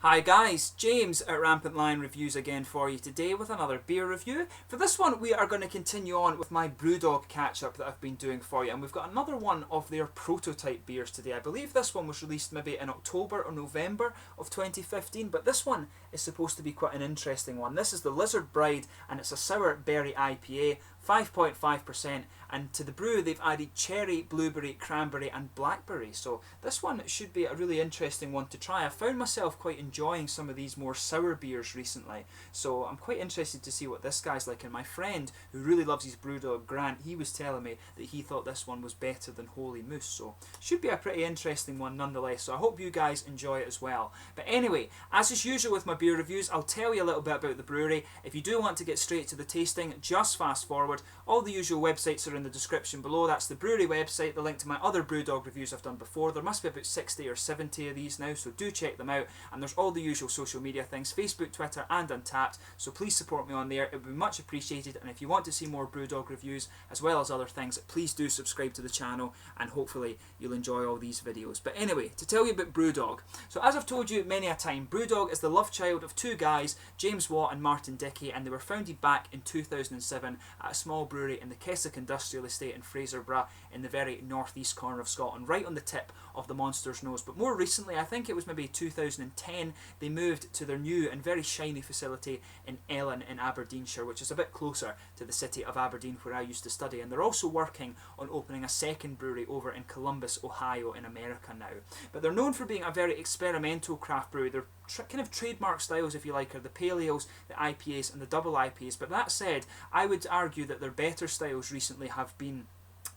Hi guys, James at RampantLionReviews again for you today with another beer review. For this one we are going to continue on with my Brewdog catch-up that I've been doing for you, and we've got another one of their prototype beers today. I believe this one was released maybe in October or November of 2015, but this one is supposed to be quite an interesting one. This is the Lizard Bride and it's a sour berry IPA, 5.5%, and to the brew they've added cherry, blueberry, cranberry and blackberry. So this one should be a really interesting one to try. I found myself quite enjoying some of these more sour beers recently, so I'm quite interested to see what this guy's like. And my friend who really loves his Brewdog, Grant, he was telling me that he thought this one was better than Holy Moose, so should be a pretty interesting one nonetheless, so I hope you guys enjoy it as well. But anyway, as is usual with my beer reviews, I'll tell you a little bit about the brewery. If you do want to get straight to the tasting, just fast forward. All the usual websites are in the description below. That's the brewery website, the link to my other Brewdog reviews I've done before. There must be about 60 or 70 of these now, so do check them out. And there's all the usual social media things, Facebook, Twitter and Untappd, so please support me on there. It would be much appreciated, and if you want to see more Brewdog reviews as well as other things, please do subscribe to the channel and hopefully you'll enjoy all these videos. But anyway, to tell you about Brewdog. So as I've told you many a time, Brewdog is the love child of two guys, James Watt and Martin Dickey, and they were founded back in 2007 at a small brewery in the Keswick Industrial Estate in Fraserburgh in the very northeast corner of Scotland, right on the tip of the monster's nose. But more recently, I think it was maybe 2010, they moved to their new and very shiny facility in Ellon in Aberdeenshire, which is a bit closer to the city of Aberdeen where I used to study. And they're also working on opening a second brewery over in Columbus, Ohio in America now. But they're known for being a very experimental craft brewery. Their kind of trademark styles, if you like, are the pale ales, the IPAs and the double IPAs. But that said, I would argue that their better styles recently have been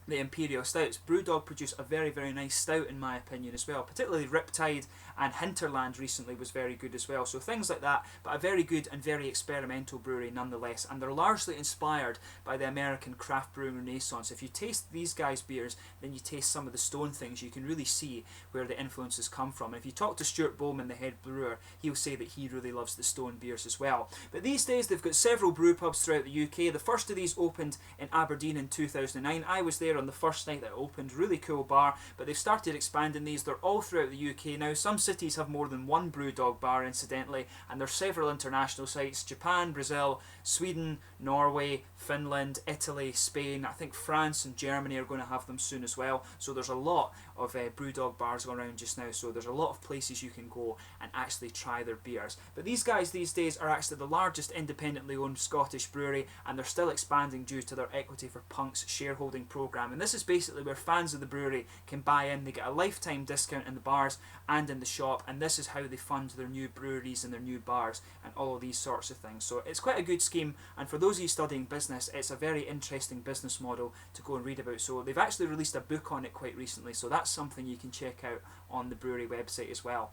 the Imperial Stouts. Brewdog produced a very, very nice stout in my opinion as well. Particularly Riptide and Hinterland recently was very good as well. So things like that, but a very good and very experimental brewery nonetheless. And they're largely inspired by the American craft brewing renaissance. If you taste these guys' beers, then you taste some of the Stone things, you can really see where the influences come from. And if you talk to Stuart Bowman, the head brewer, he'll say that he really loves the Stone beers as well. But these days they've got several brew pubs throughout the UK. The first of these opened in Aberdeen in 2009. I was there on the first night that it opened. Really cool bar, but they've started expanding these. They're all throughout the UK now. Some cities have more than one Brewdog bar incidentally, and there's several international sites: Japan, Brazil, Sweden, Norway, Finland, Italy, Spain. I think France and Germany are going to have them soon as well. So there's a lot of Brewdog bars going around just now, so there's a lot of places you can go and actually try their beers. But these guys these days are actually the largest independently owned Scottish brewery, and they're still expanding due to their Equity for Punks shareholding programme. And this is basically where fans of the brewery can buy in. They get a lifetime discount in the bars and in the shop, and this is how they fund their new breweries and their new bars and all of these sorts of things. So it's quite a good scheme, and for those of you studying business, it's a very interesting business model to go and read about. So they've actually released a book on it quite recently, so that's something you can check out on the brewery website as well.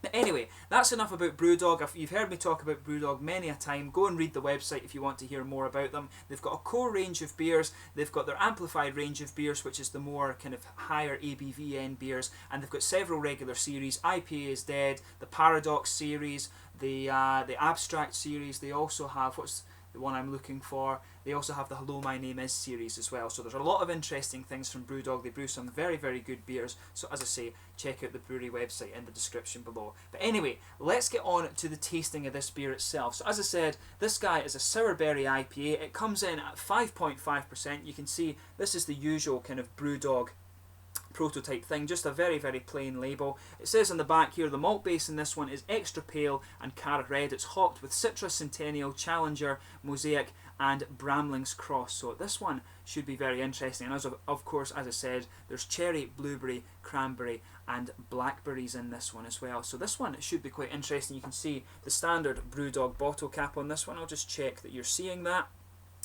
But anyway, that's enough about Brewdog. You've heard me talk about Brewdog many a time. Go and read the website if you want to hear more about them. They've got a core range of beers. They've got their amplified range of beers, which is the more kind of higher ABV beers. And they've got several regular series. IPA is Dead, the Paradox series, the Abstract series. They also have, what's the one I'm looking for? They also have the Hello My Name Is series as well. So there's a lot of interesting things from Brewdog. They brew some very, very good beers. So as I say, check out the brewery website in the description below. But anyway, let's get on to the tasting of this beer itself. So as I said, this guy is a sour berry IPA. It comes in at 5.5%. You can see this is the usual kind of Brewdog prototype thing, just a very, very plain label. It says on the back here, the malt base in this one is extra pale and carrot red. It's hopped with Citrus, Centennial, Challenger, Mosaic and Bramling's Cross. So this one should be very interesting. And of course, as I said, there's cherry, blueberry, cranberry and blackberries in this one as well. So this one should be quite interesting. You can see the standard Brewdog bottle cap on this one. I'll just check that you're seeing that.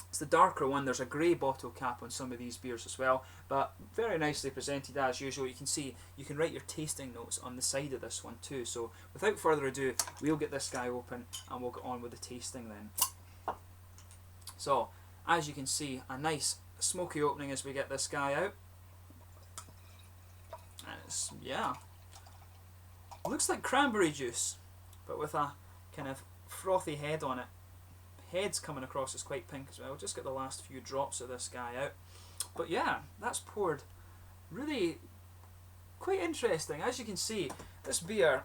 It's the darker one. There's a grey bottle cap on some of these beers as well, but very nicely presented as usual. You can see you can write your tasting notes on the side of this one too. So without further ado, we'll get this guy open and we'll get on with the tasting then. So as you can see, a nice smoky opening as we get this guy out. And it's, yeah, looks like cranberry juice, but with a kind of frothy head on it. Head's coming across as quite pink as well. Just get the last few drops of this guy out. But yeah, that's poured. Really quite interesting. As you can see, this beer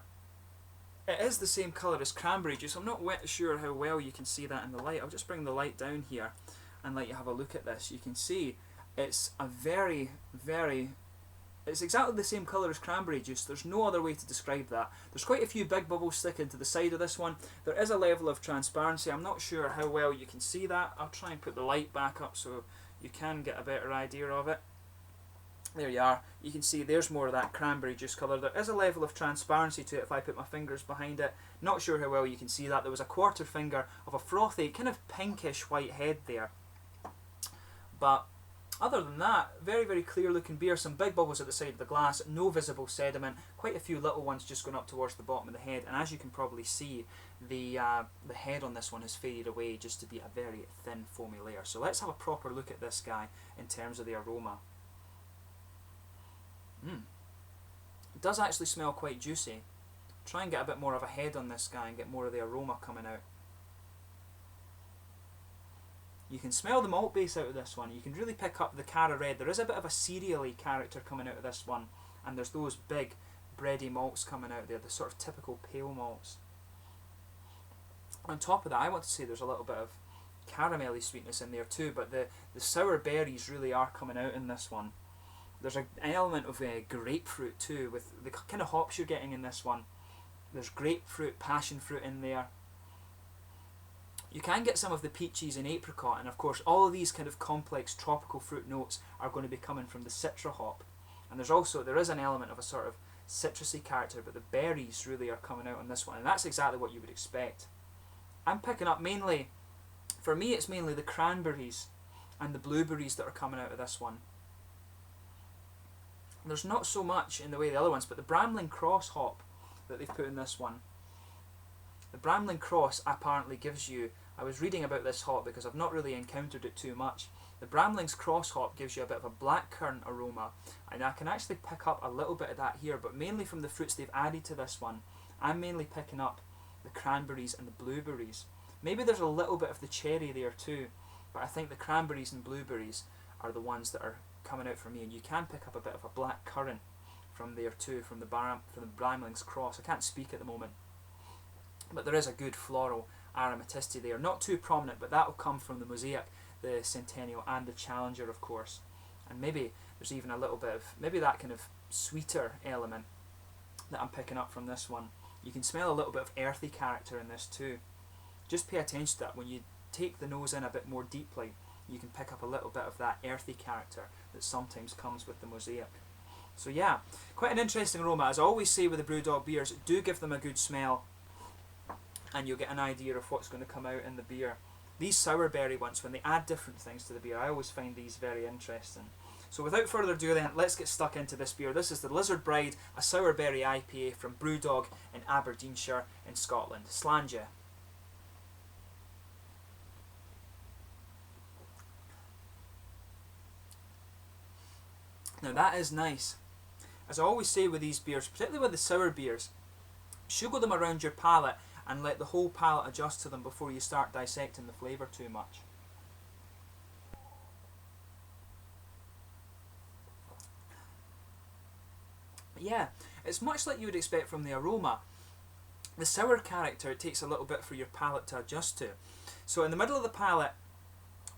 It is the same colour as cranberry juice. I'm not sure how well you can see that in the light. I'll just bring the light down here and let you have a look at this. You can see it's a very, very... It's exactly the same colour as cranberry juice. There's no other way to describe that. There's quite a few big bubbles sticking to the side of this one. There is a level of transparency. I'm not sure how well you can see that. I'll try and put the light back up so you can get a better idea of it. There you are. You can see there's more of that cranberry juice colour. There is a level of transparency to it if I put my fingers behind it. Not sure how well you can see that. There was a quarter finger of a frothy, kind of pinkish white head there. But other than that, very, very clear looking beer. Some big bubbles at the side of the glass, no visible sediment, quite a few little ones just going up towards the bottom of the head, and as you can probably see, the head on this one has faded away just to be a very thin foamy layer. So let's have a proper look at this guy in terms of the aroma. It does actually smell quite juicy. Try and get a bit more of a head on this guy and get more of the aroma coming out. You can smell the malt base out of this one. You can really pick up the Cara Red. There is a bit of a cereal-y character coming out of this one, and there's those big bready malts coming out there, the sort of typical pale malts. On top of that, I want to say there's a little bit of caramelly sweetness in there too, but the sour berries really are coming out in this one. There's an element of grapefruit too, with the kind of hops you're getting in this one. There's grapefruit, passion fruit in there. You can get some of the peaches and apricot, and of course all of these kind of complex tropical fruit notes are going to be coming from the citra hop. And there is an element of a sort of citrusy character, but the berries really are coming out on this one, and that's exactly what you would expect. I'm picking up mainly, for me it's mainly the cranberries and the blueberries that are coming out of this one. There's not so much in the way of the other ones, but the Bramling Cross hop that they've put in this one, the Bramling Cross apparently gives you, I was reading about this hop because I've not really encountered it too much. The Bramling's Cross hop gives you a bit of a blackcurrant aroma, and I can actually pick up a little bit of that here, but mainly from the fruits they've added to this one. I'm mainly picking up the cranberries and the blueberries. Maybe there's a little bit of the cherry there too, but I think the cranberries and blueberries are the ones that are coming out for me, and you can pick up a bit of a black currant from there too, from the Bramling's Cross. I can't speak at the moment, but there is a good floral aromaticity there. Not too prominent, but that will come from the Mosaic, the Centennial, and the Challenger, of course. And maybe there's even a little bit of, maybe that kind of sweeter element that I'm picking up from this one. You can smell a little bit of earthy character in this too. Just pay attention to that. When you take the nose in a bit more deeply, you can pick up a little bit of that earthy character that sometimes comes with the Mosaic. So yeah, quite an interesting aroma. As I always say with the Brewdog beers, do give them a good smell, and you'll get an idea of what's going to come out in the beer. These sour berry ones, when they add different things to the beer, I always find these very interesting. So without further ado then, let's get stuck into this beer. This is the Lizard Bride, a sour berry IPA from Brewdog in Aberdeenshire in Scotland. Slàinte. Now that is nice. As I always say with these beers, particularly with the sour beers, sugar them around your palate and let the whole palate adjust to them before you start dissecting the flavour too much. But yeah, it's much like you would expect from the aroma. The sour character, it takes a little bit for your palate to adjust to. So in the middle of the palate,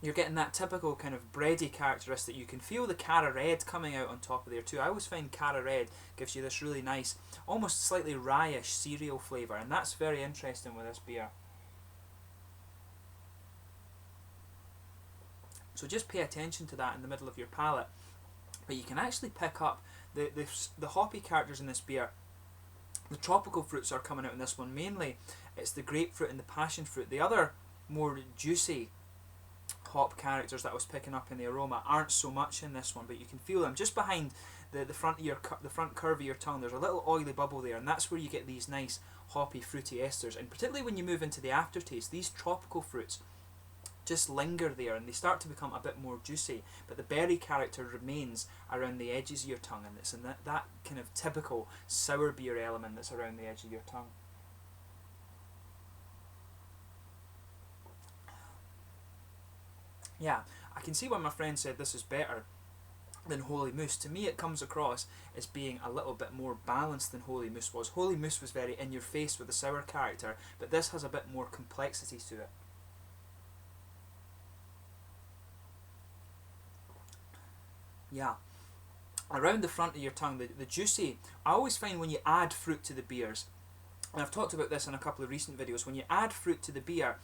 you're getting that typical kind of bready characteristic. You can feel the Cara Red coming out on top of there too. I always find Cara Red gives you this really nice, almost slightly rye-ish cereal flavour, and that's very interesting with this beer. So just pay attention to that in the middle of your palate. But you can actually pick up the hoppy characters in this beer. The tropical fruits are coming out in this one. Mainly it's the grapefruit and the passion fruit. The other more juicy hop characters that I was picking up in the aroma aren't so much in this one, but you can feel them just behind the front curve of your tongue. There's a little oily bubble there, and that's where you get these nice hoppy fruity esters. And particularly when you move into the aftertaste, these tropical fruits just linger there and they start to become a bit more juicy, but the berry character remains around the edges of your tongue, and it's in that kind of typical sour beer element that's around the edge of your tongue. Yeah, I can see why my friend said this is better. than Holy Moose. To me, it comes across as being a little bit more balanced than Holy Moose was. Holy Moose was very in your face with the sour character, but this has a bit more complexity to it. Yeah. Around the front of your tongue, the juicy, I always find when you add fruit to the beers, and I've talked about this in a couple of recent videos, when you add fruit to the beer,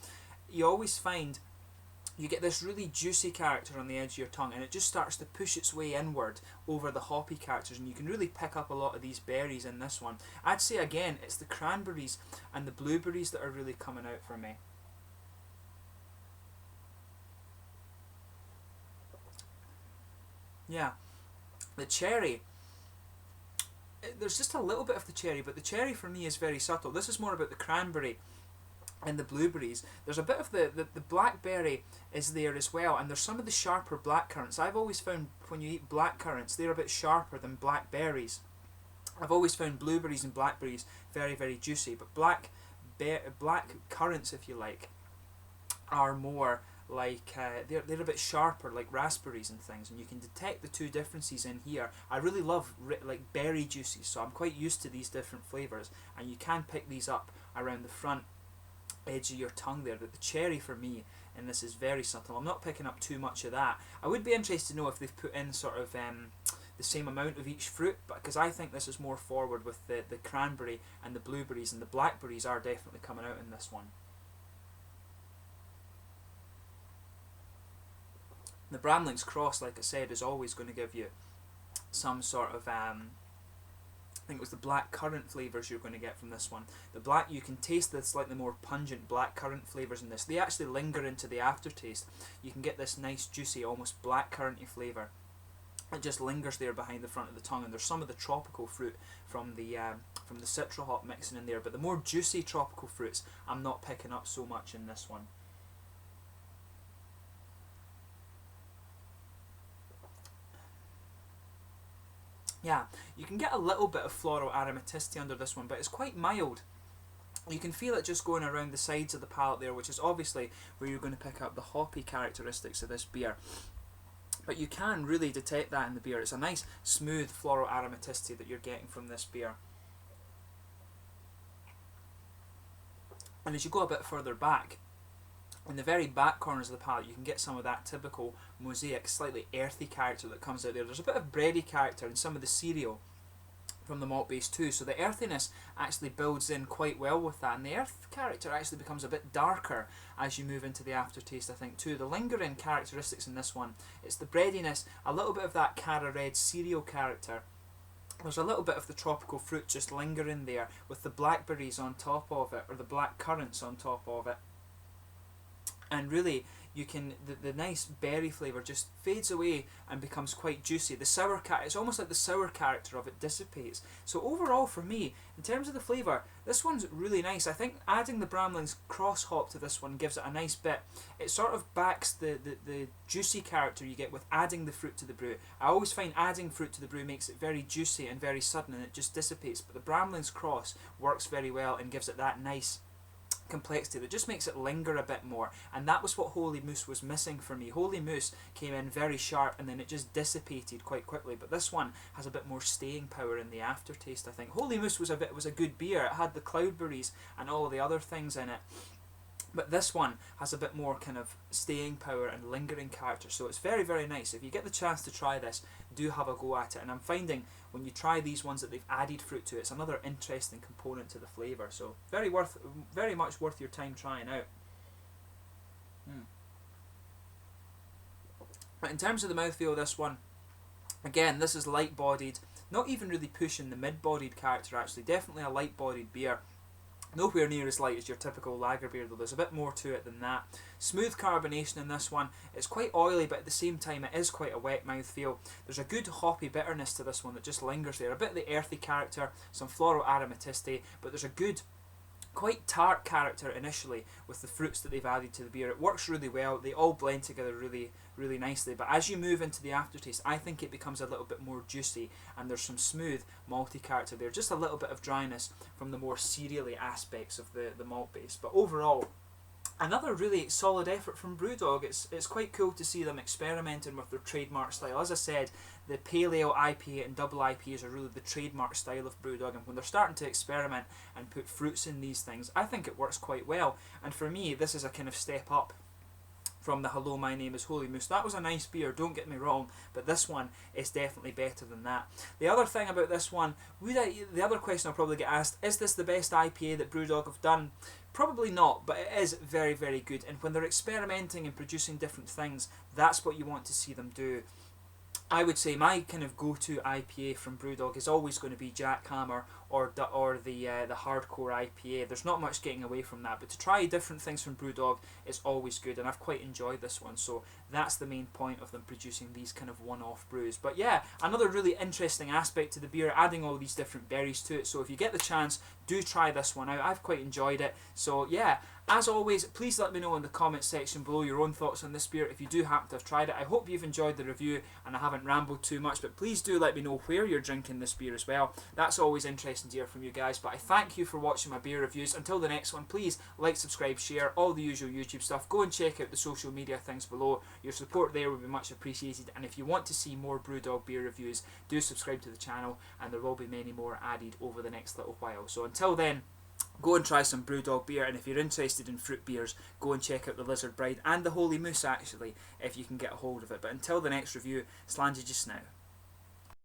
you always find you get this really juicy character on the edge of your tongue, and it just starts to push its way inward over the hoppy characters, and you can really pick up a lot of these berries in this one. I'd say again, it's the cranberries and the blueberries that are really coming out for me. Yeah. The cherry, there's just a little bit of the cherry, but the cherry for me is very subtle. This is more about the cranberry and the blueberries. There's a bit of the blackberry is there as well, and there's some of the sharper blackcurrants. I've always found when you eat blackcurrants, they're a bit sharper than blackberries. I've always found blueberries and blackberries very, very juicy, but black currants, if you like, are more like they're a bit sharper, like raspberries and things, and you can detect the two differences in here. I really love like berry juices, so I'm quite used to these different flavours, and you can pick these up around the front edge of your tongue there. But the cherry for me in this is very subtle. I'm not picking up too much of that. I would be interested to know if they've put in sort of the same amount of each fruit, but because I think this is more forward with the cranberry and the blueberries, and the blackberries are definitely coming out in this one. The Bramling's Cross, like I said, is always going to give you some sort of, I think it was the black currant flavours you're going to get from this one. The black, you can taste the slightly more pungent black currant flavours in this. They actually linger into the aftertaste. You can get this nice juicy, almost black curranty flavour. It just lingers there behind the front of the tongue, and there's some of the tropical fruit from the citra hop mixing in there, but the more juicy tropical fruits I'm not picking up so much in this one. Yeah, you can get a little bit of floral aromaticity under this one, but it's quite mild. You can feel it just going around the sides of the palate there, which is obviously where you're going to pick up the hoppy characteristics of this beer. But you can really detect that in the beer. It's a nice, smooth floral aromaticity that you're getting from this beer. And as you go a bit further back, in the very back corners of the palate, you can get some of that typical mosaic, slightly earthy character that comes out there. There's a bit of bready character in some of the cereal from the malt base too, so the earthiness actually builds in quite well with that, and the earth character actually becomes a bit darker as you move into the aftertaste, I think too. The lingering characteristics in this one, it's the breadiness, a little bit of that Cara Red cereal character. There's a little bit of the tropical fruit just lingering there with the blackberries on top of it, or the black currants on top of it. And really, you can the nice berry flavour just fades away and becomes quite juicy. The sour it's almost like the sour character of it dissipates. So overall, for me, in terms of the flavour, this one's really nice. I think adding the Bramling's cross hop to this one gives it a nice bit. It sort of backs the juicy character you get with adding the fruit to the brew. I always find adding fruit to the brew makes it very juicy and very sudden, and it just dissipates. But the Bramling's cross works very well and gives it that nice complexity that just makes it linger a bit more, and that was what Holy Moose was missing for me. Holy Moose came in very sharp and then it just dissipated quite quickly, but this one has a bit more staying power in the aftertaste, I think. Holy Moose was a good beer. It had the cloudberries and all of the other things in it, but this one has a bit more kind of staying power and lingering character, so it's very, very nice. If you get the chance to try this, do have a go at it. And I'm finding when you try these ones that they've added fruit to, it's another interesting component to the flavour, so very much worth your time trying out. But in terms of the mouthfeel of this one, again, this is light-bodied, not even really pushing the mid-bodied character actually, definitely a light-bodied beer. Nowhere near as light as your typical lager beer, though there's a bit more to it than that. Smooth carbonation in this one. It's quite oily, but at the same time it is quite a wet mouthfeel. There's a good hoppy bitterness to this one that just lingers there. A bit of the earthy character, some floral aromaticity, but there's a good, quite tart character initially with the fruits that they've added to the beer. It works really well. They all blend together really, really nicely. But as you move into the aftertaste, I think it becomes a little bit more juicy, and there's some smooth malty character there. Just a little bit of dryness from the more cereally aspects of the malt base. But overall, another really solid effort from Brewdog. It's quite cool to see them experimenting with their trademark style. As I said, the Pale Ale IPA and double IPAs are really the trademark style of Brewdog, and when they're starting to experiment and put fruits in these things, I think it works quite well. And for me, this is a kind of step up from the Hello, My Name is Holy Moose. That was a nice beer, don't get me wrong, but this one is definitely better than that. The other thing about this one, the other question I'll probably get asked, is this the best IPA that Brewdog have done? Probably not, but it is very, very good. And when they're experimenting and producing different things, that's what you want to see them do. I would say my kind of go-to IPA from Brewdog is always going to be Jackhammer or the hardcore IPA. There's not much getting away from that, but to try different things from Brewdog is always good, and I've quite enjoyed this one. So that's the main point of them producing these kind of one-off brews. But yeah, another really interesting aspect to the beer, adding all these different berries to it. So if you get the chance, do try this one out. I've quite enjoyed it. So yeah, as always, please let me know in the comments section below your own thoughts on this beer if you do happen to have tried it. I hope you've enjoyed the review and I haven't rambled too much, but please do let me know where you're drinking this beer as well. That's always interesting to hear from you guys. But I thank you for watching my beer reviews. Until the next one, please like, subscribe, share, all the usual YouTube stuff. Go and check out the social media things below. Your support there would be much appreciated, and if you want to see more Brewdog beer reviews, do subscribe to the channel, and there will be many more added over the next little while. So until then, go and try some Brewdog beer, and if you're interested in fruit beers, go and check out the Lizard Bride and the Holy Moose actually, if you can get a hold of it. But until the next review, slàinte just now.